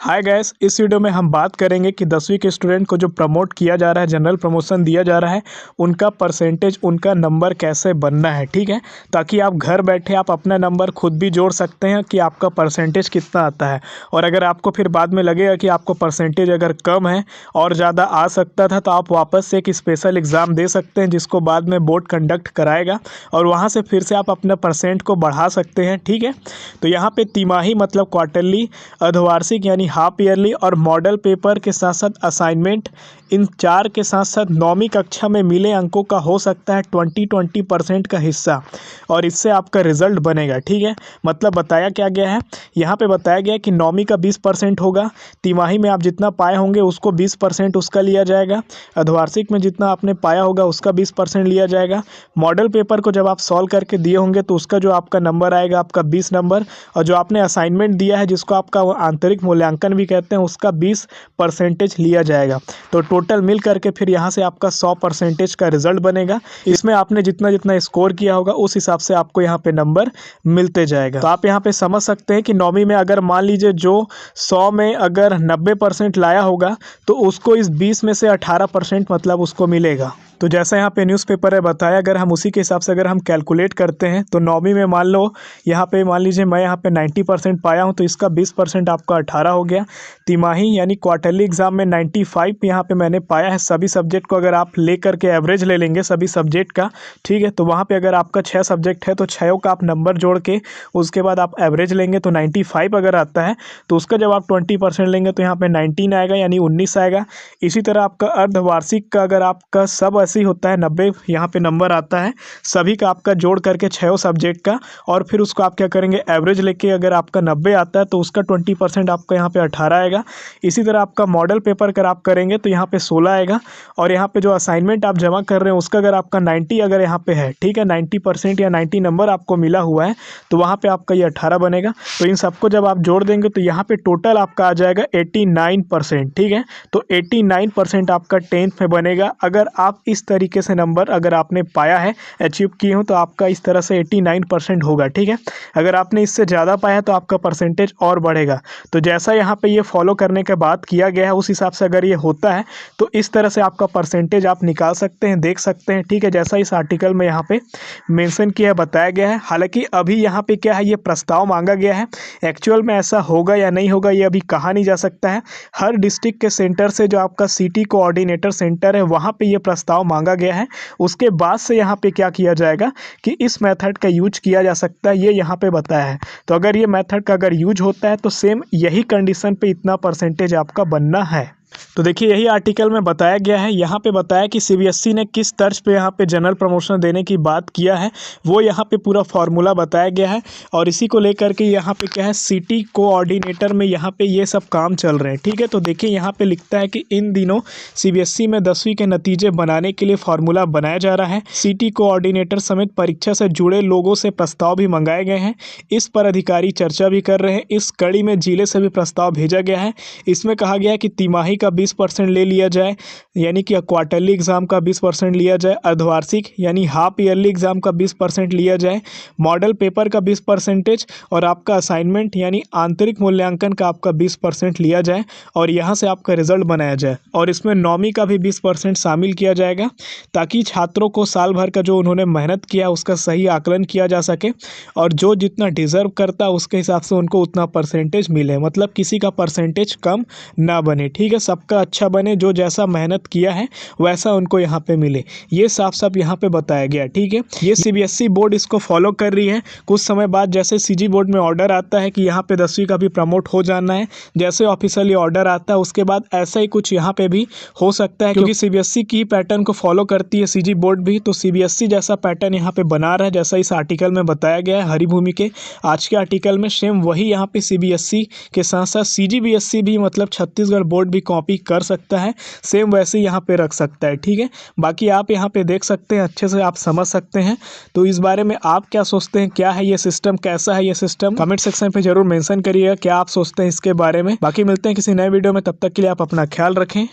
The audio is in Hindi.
हाय गैस, इस वीडियो में हम बात करेंगे कि 10वीं के स्टूडेंट को जो प्रमोट किया जा रहा है, जनरल प्रमोशन दिया जा रहा है, उनका परसेंटेज, उनका नंबर कैसे बनना है। ठीक है, ताकि आप घर बैठे आप अपना नंबर खुद भी जोड़ सकते हैं कि आपका परसेंटेज कितना आता है। और अगर आपको फिर बाद में लगेगा कि आपको परसेंटेज अगर कम है और ज़्यादा आ सकता था, तो आप वापस से एक स्पेशल एग्ज़ाम दे सकते हैं, जिसको बाद में बोर्ड कंडक्ट कराएगा और वहाँ से फिर से आप अपना परसेंट को बढ़ा सकते हैं। ठीक है, तो यहाँ पे तिमाही मतलब क्वार्टरली, अर्धवार्षिक यानी हाफ ईयरली और मॉडल पेपर के साथ साथ असाइनमेंट, इन चार के साथ साथ 9वीं कक्षा में मिले अंकों का हो सकता है 20% का हिस्सा, और इससे आपका रिजल्ट बनेगा। ठीक है, मतलब बताया क्या गया है, यहाँ पे बताया गया है कि 9वीं का 20% होगा, तिमाही में आप जितना पाए होंगे उसको 20% उसका लिया जाएगा, अर्धवार्षिक में जितना आपने पाया होगा उसका 20% लिया जाएगा, मॉडल पेपर को जब आप सॉल्व करके दिए होंगे तो उसका जो आपका नंबर आएगा आपका 20 नंबर, और जो आपने असाइनमेंट दिया है जिसको आपका आंतरिक मूल्यांकन भी कहते हैं उसका 20% लिया जाएगा। तो टोटल मिल करके फिर यहाँ से आपका 100% का रिजल्ट बनेगा। इसमें आपने जितना जितना स्कोर किया होगा उस हिसाब से आपको यहाँ पे नंबर मिलते जाएगा। तो आप यहाँ पे समझ सकते हैं कि 9वीं में अगर मान लीजिए जो 100 में अगर 90% लाया होगा तो उसको इस 20 में से 18% मतलब उसको मिलेगा। तो जैसा यहाँ पे न्यूज़पेपर है बताया, अगर हम उसी के हिसाब से अगर हम कैलकुलेट करते हैं तो 9वीं में मान लो यहाँ पे मान लीजिए मैं यहाँ पे 90% पाया हूँ तो इसका 20% आपका 18 हो गया। तिमाही यानी क्वार्टरली एग्जाम में 95 यहाँ पे मैंने पाया है सभी सब्जेक्ट को, अगर आप ले करके एवरेज ले लेंगे सभी सब्जेक्ट का। ठीक है, तो वहाँ पे अगर आपका 6 सब्जेक्ट है तो 6 का आप नंबर जोड़ के उसके बाद आप एवरेज लेंगे तो 95 अगर आता है तो उसका जब आप 20% लेंगे तो यहाँ पे 19 आएगा यानी 19 आएगा। इसी तरह आपका अर्धवार्षिक का अगर आपका सब ऐसे ही होता है 90 यहाँ पे नंबर आता है सभी का आपका जोड़ करके 6 सब्जेक्ट का, और फिर उसको आप क्या करेंगे एवरेज लेके अगर आपका 90 आता है तो उसका 20% आपका यहाँ पे 18 आएगा। इसी तरह आपका मॉडल पेपर अगर आप करेंगे तो यहाँ पे 16 आएगा, और यहाँ पे जो असाइनमेंट आप जमा कर रहे हैं उसका अगर आपका 90 अगर यहाँ पे है, ठीक है 90% या 90 नंबर आपको मिला हुआ है तो वहाँ पे आपका ये 18 बनेगा। तो इन सबको जब आप जोड़ देंगे तो यहाँ पे टोटल आपका आ जाएगा 89%। ठीक है, तो 89% आपका 10th में बनेगा। अगर आप इस तरीके से नंबर अगर आपने पाया है, अचीव किए हो, तो आपका इस तरह से 89% होगा। ठीक है, अगर आपने इससे ज़्यादा पाया तो आपका परसेंटेज और बढ़ेगा। तो जैसा यहाँ पे ये फॉलो करने के बाद किया गया है उस हिसाब से अगर ये होता है तो इस तरह से आपका परसेंटेज आप निकाल सकते हैं, देख सकते हैं। ठीक है, जैसा इस आर्टिकल में यहाँ पे मेंशन किया है, बताया गया है। हालांकि अभी यहाँ पे क्या है, ये प्रस्ताव मांगा गया है, एक्चुअल में ऐसा होगा या नहीं होगा ये अभी कहा नहीं जा सकता है। हर डिस्ट्रिक्ट के सेंटर से जो आपका सिटी कोऑर्डिनेटर सेंटर है वहाँ पे ये प्रस्ताव मांगा गया है। उसके बाद से यहाँ पे क्या किया जाएगा कि इस मेथड का यूज किया जा सकता है, ये यहाँ पे बताया है। तो अगर ये मेथड का अगर यूज होता है तो सेम यही कंडीशन पे इतना परसेंटेज आपका बनना है। तो देखिए यही आर्टिकल में बताया गया है, यहाँ पे बताया कि सीबीएसई ने किस तर्ज पे यहाँ पे जनरल प्रमोशन देने की बात किया है, वो यहाँ पे पूरा फार्मूला बताया गया है। और इसी को लेकर के यहाँ पे क्या है, सिटी कोऑर्डिनेटर में यहाँ पे ये सब काम चल रहे हैं। ठीक है, तो देखिए यहाँ पे लिखता है कि इन दिनों सीबीएसई में 10वीं के नतीजे बनाने के लिए फार्मूला बनाया जा रहा है। सिटी कोऑर्डिनेटर समेत परीक्षा से जुड़े लोगों से प्रस्ताव भी मंगाए गए हैं, इस पर अधिकारी चर्चा भी कर रहे हैं। इस कड़ी में जिले से भी प्रस्ताव भेजा गया है। इसमें कहा गया है कि तिमाही का 20% ले लिया जाए, यानी कि क्वार्टरली एग्जाम का 20% लिया जाए, अर्धवार्षिक यानी हाफ ईयरली एग्जाम का 20% लिया जाए, मॉडल पेपर का 20% और आपका असाइनमेंट यानी आंतरिक मूल्यांकन का आपका 20% लिया जाए, और यहाँ से आपका रिजल्ट बनाया जाए। और इसमें 9वीं का भी 20% शामिल किया जाएगा, ताकि छात्रों को साल भर का जो उन्होंने मेहनत किया उसका सही आकलन किया जा सके, और जो जितना डिजर्व करता है उसके हिसाब से उनको उतना परसेंटेज मिले, मतलब किसी का परसेंटेज कम ना बने। ठीक है, सबका अच्छा बने, जो जैसा मेहनत किया है वैसा उनको यहाँ पे मिले, ये साफ साफ यहाँ पे बताया गया। ठीक है, ये सीबीएसई बोर्ड इसको फॉलो कर रही है। कुछ समय बाद जैसे सीजी बोर्ड में ऑर्डर आता है कि यहाँ पे 10वीं का भी प्रमोट हो जाना है, जैसे ऑफिशियली ऑर्डर आता है उसके बाद ऐसा ही कुछ यहाँ पे भी हो सकता है, क्योंकि सीबीएसई की पैटर्न को फॉलो करती है सीजी बोर्ड भी। तो सीबीएसई जैसा पैटर्न यहाँ पे बना रहा है, जैसा इस आर्टिकल में बताया गया है हरिभूमि के आज के आर्टिकल में, सेम वही यहाँ पे सीबीएसई के साथ साथ सीजीबीएसई भी मतलब छत्तीसगढ़ बोर्ड भी कॉपी कर सकता है, सेम वैसे ही यहाँ पे रख सकता है। ठीक है, बाकी आप यहाँ पे देख सकते हैं, अच्छे से आप समझ सकते हैं। तो इस बारे में आप क्या सोचते हैं, क्या है ये सिस्टम, कैसा है ये सिस्टम, कमेंट सेक्शन पे जरूर मेंशन करिएगा क्या आप सोचते हैं इसके बारे में। बाकी मिलते हैं किसी नए वीडियो में, तब तक के लिए आप अपना ख्याल रखें।